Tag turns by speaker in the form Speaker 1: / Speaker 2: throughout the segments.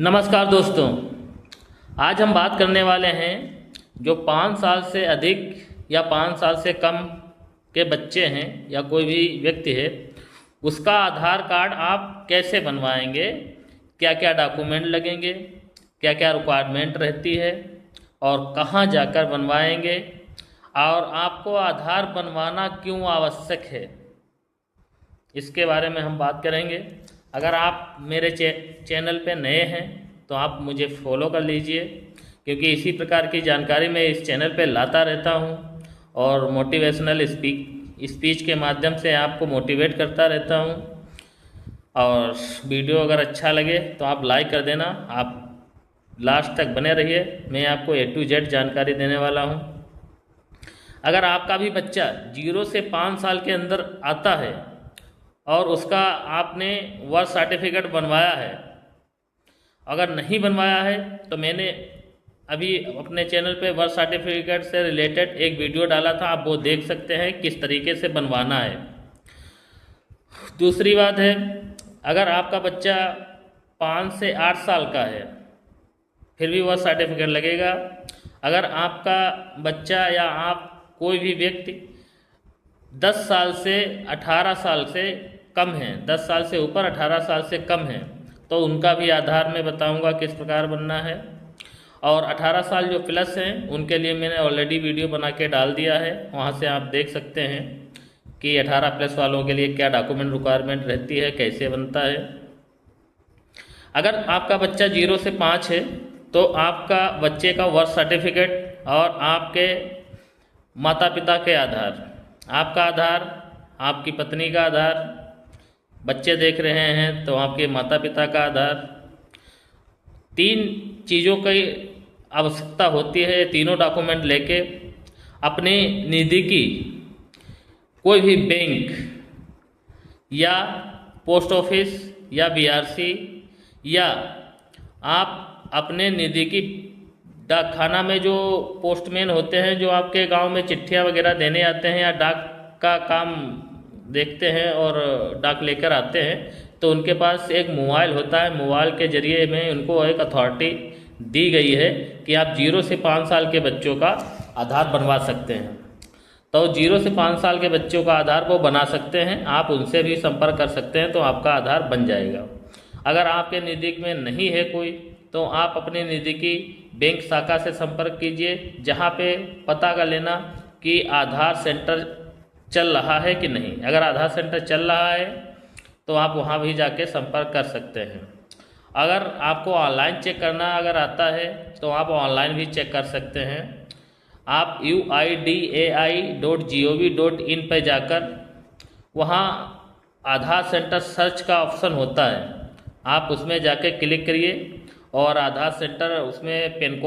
Speaker 1: नमस्कार दोस्तों, आज हम बात करने वाले हैं जो 5 साल से अधिक या 5 साल से कम के बच्चे हैं या कोई भी व्यक्ति है, उसका आधार कार्ड आप कैसे बनवाएंगे, क्या क्या डॉक्यूमेंट लगेंगे, क्या क्या रिक्वायरमेंट रहती है और कहाँ जाकर बनवाएंगे और आपको आधार बनवाना क्यों आवश्यक है, इसके बारे में हम बात करेंगे। अगर आप मेरे चैनल पे नए हैं तो आप मुझे फॉलो कर लीजिए, क्योंकि इसी प्रकार की जानकारी मैं इस चैनल पे लाता रहता हूँ और मोटिवेशनल स्पीच के माध्यम से आपको मोटिवेट करता रहता हूँ। और वीडियो अगर अच्छा लगे तो आप लाइक कर देना। आप लास्ट तक बने रहिए, मैं आपको A to Z जानकारी देने वाला हूँ। अगर आपका भी बच्चा 0 से 5 साल के अंदर आता है और उसका आपने बर्थ सर्टिफिकेट बनवाया है, अगर नहीं बनवाया है तो मैंने अभी अपने चैनल पे बर्थ सर्टिफिकेट से रिलेटेड एक वीडियो डाला था, आप वो देख सकते हैं किस तरीके से बनवाना है। दूसरी बात है, अगर आपका बच्चा 5 से 8 साल का है फिर भी बर्थ सर्टिफिकेट लगेगा। अगर आपका बच्चा या आप कोई भी व्यक्ति 10 साल से 18 साल से कम है, 10 साल से ऊपर 18 साल से कम है, तो उनका भी आधार मैं बताऊंगा किस प्रकार बनना है। और 18 साल जो प्लस हैं उनके लिए मैंने ऑलरेडी वीडियो बना के डाल दिया है, वहाँ से आप देख सकते हैं कि 18 प्लस वालों के लिए क्या डॉक्यूमेंट रिक्वायरमेंट रहती है, कैसे बनता है। अगर आपका बच्चा 0 से 5 है तो आपका बच्चे का बर्थ सर्टिफिकेट और आपके माता पिता के आधार, आपका आधार, आपकी पत्नी का आधार, बच्चे देख रहे हैं तो आपके माता पिता का आधार, 3 चीज़ों की आवश्यकता होती है। तीनों डॉक्यूमेंट लेके अपने नज़दीकी कोई भी बैंक या पोस्ट ऑफिस या BRC या आप अपने नज़दीकी डाक खाना में जो पोस्टमैन होते हैं, जो आपके गांव में चिट्ठियां वगैरह देने आते हैं या डाक का काम देखते हैं और डाक लेकर आते हैं, तो उनके पास एक मोबाइल होता है। मोबाइल के ज़रिए में उनको एक अथॉरिटी दी गई है कि आप 0 से 5 साल के बच्चों का आधार बनवा सकते हैं। तो 0 से 5 साल के बच्चों का आधार वो बना सकते हैं, आप उनसे भी संपर्क कर सकते हैं तो आपका आधार बन जाएगा। अगर आपके नज़दीक में नहीं है कोई तो आप अपने नज़दीकी बैंक शाखा से संपर्क कीजिए, जहाँ पे पता कर लेना कि आधार सेंटर चल रहा है कि नहीं। अगर आधार सेंटर चल रहा है तो आप वहाँ भी जाके संपर्क कर सकते हैं। अगर आपको ऑनलाइन चेक करना अगर आता है तो आप ऑनलाइन भी चेक कर सकते हैं। आप uidai.gov.in पर जाकर वहाँ आधार सेंटर सर्च का ऑप्शन होता है, आप उसमें जाके क्लिक करिए और आधार सेंटर उसमें पिन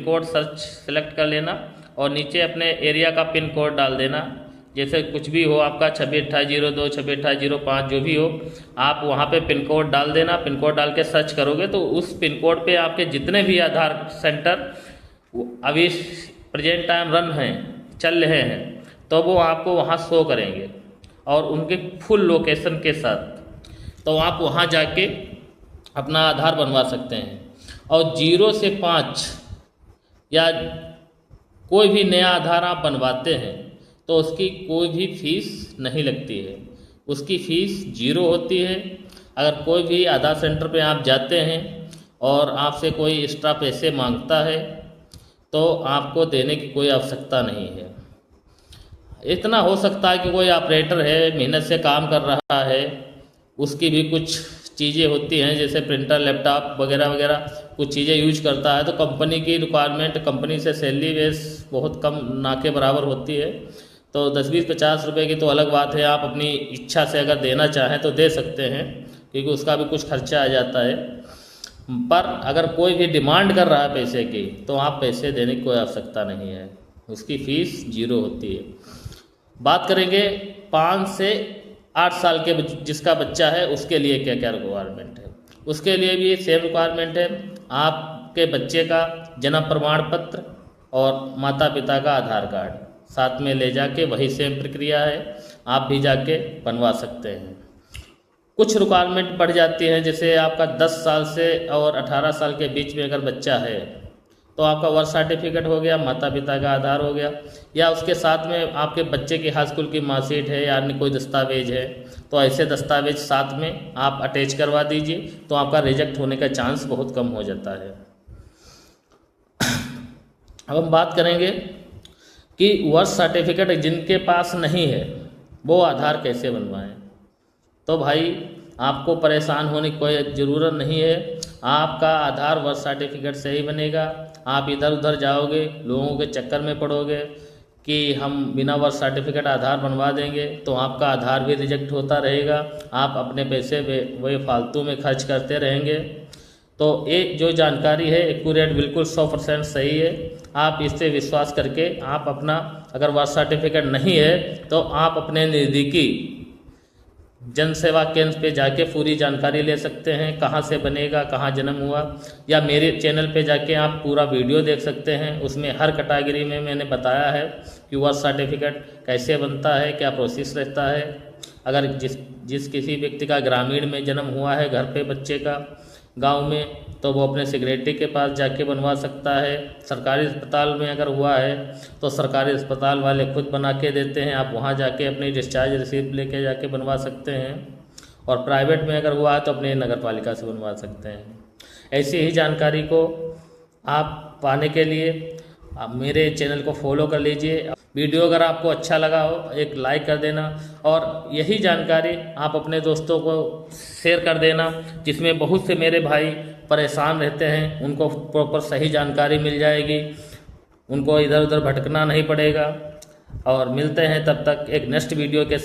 Speaker 1: कोड सर्च सेलेक्ट कर लेना और नीचे अपने एरिया का पिन कोड डाल देना। जैसे कुछ भी हो आपका 262802, 262805 जो भी हो, आप वहाँ पे पिन कोड डाल देना। पिन कोड डाल के सर्च करोगे तो उस पिन कोड पे आपके जितने भी आधार सेंटर अभी प्रेजेंट टाइम रन हैं, चल रहे हैं, तो वो आपको वहाँ शो करेंगे और उनके फुल लोकेशन के साथ, तो आप वहाँ जाके अपना आधार बनवा सकते हैं। और 0 से 5 या कोई भी नया आधार आप बनवाते हैं तो उसकी कोई भी फीस नहीं लगती है, उसकी फ़ीस 0 होती है। अगर कोई भी आधार सेंटर पे आप जाते हैं और आपसे कोई एक्स्ट्रा पैसे मांगता है तो आपको देने की कोई आवश्यकता नहीं है। इतना हो सकता है कि कोई ऑपरेटर है, मेहनत से काम कर रहा है, उसकी भी कुछ चीज़ें होती हैं जैसे प्रिंटर, लैपटॉप वगैरह वगैरह कुछ चीज़ें यूज करता है, तो कंपनी की रिक्वायरमेंट, कंपनी से सैलरी बेस बहुत कम ना के बराबर होती है। तो 10-20-50 रुपये की तो अलग बात है, आप अपनी इच्छा से अगर देना चाहें तो दे सकते हैं, क्योंकि उसका भी कुछ खर्चा आ जाता है। पर अगर कोई भी डिमांड कर रहा है पैसे की तो आप पैसे देने की कोई आवश्यकता नहीं है, उसकी फ़ीस 0 होती है। बात करेंगे 5 से 8 साल के जिसका बच्चा है उसके लिए क्या क्या रिक्वायरमेंट है। उसके लिए भी सेम रिक्वायरमेंट है, आपके बच्चे का जन्म प्रमाण पत्र और माता पिता का आधार कार्ड साथ में ले जाके, वही सेम प्रक्रिया है, आप भी जाके बनवा सकते हैं। कुछ रिक्वायरमेंट बढ़ जाती है, जैसे आपका 10 साल से और 18 साल के बीच में अगर बच्चा है तो आपका बर्थ सर्टिफिकेट हो गया, माता पिता का आधार हो गया, या उसके साथ में आपके बच्चे की हाई स्कूल की मार्कशीट है या अन्य कोई दस्तावेज है, तो ऐसे दस्तावेज साथ में आप अटैच करवा दीजिए, तो आपका रिजेक्ट होने का चांस बहुत कम हो जाता है। अब हम बात करेंगे कि बर्थ सर्टिफिकेट जिनके पास नहीं है वो आधार कैसे बनवाएं। तो भाई आपको परेशान होने की कोई ज़रूरत नहीं है, आपका आधार बर्थ सर्टिफिकेट से ही बनेगा। आप इधर उधर जाओगे, लोगों के चक्कर में पड़ोगे कि हम बिना बर्थ सर्टिफिकेट आधार बनवा देंगे, तो आपका आधार भी रिजेक्ट होता रहेगा, आप अपने पैसे वही फालतू में खर्च करते रहेंगे। तो ये जो जानकारी है एक्यूरेट बिल्कुल 100% सही है। आप इस पे विश्वास करके आप अपना, अगर बर्थ सर्टिफिकेट नहीं है तो आप अपने नज़दीकी जन सेवा केंद्र पे जाके पूरी जानकारी ले सकते हैं, कहाँ से बनेगा, कहाँ जन्म हुआ, या मेरे चैनल पे जाके आप पूरा वीडियो देख सकते हैं। उसमें हर कैटेगरी में मैंने बताया है कि बर्थ सर्टिफिकेट कैसे बनता है, क्या प्रोसेस रहता है। अगर जिस किसी व्यक्ति का ग्रामीण में जन्म हुआ है, घर पे बच्चे का गांव में, तो वो अपने सेक्रेटरी के पास जाके बनवा सकता है। सरकारी अस्पताल में अगर हुआ है तो सरकारी अस्पताल वाले खुद बना के देते हैं, आप वहां जाके अपनी डिस्चार्ज रिसीप्ट लेके जाके बनवा सकते हैं। और प्राइवेट में अगर हुआ है तो अपने नगर पालिका से बनवा सकते हैं। ऐसी ही जानकारी को आप पाने के लिए आप मेरे चैनल को फॉलो कर लीजिए। वीडियो अगर आपको अच्छा लगा हो एक लाइक कर देना, और यही जानकारी आप अपने दोस्तों को शेयर कर देना, जिसमें बहुत से मेरे भाई परेशान रहते हैं, उनको प्रॉपर सही जानकारी मिल जाएगी, उनको इधर उधर भटकना नहीं पड़ेगा। और मिलते हैं तब तक एक नेक्स्ट वीडियो के साथ।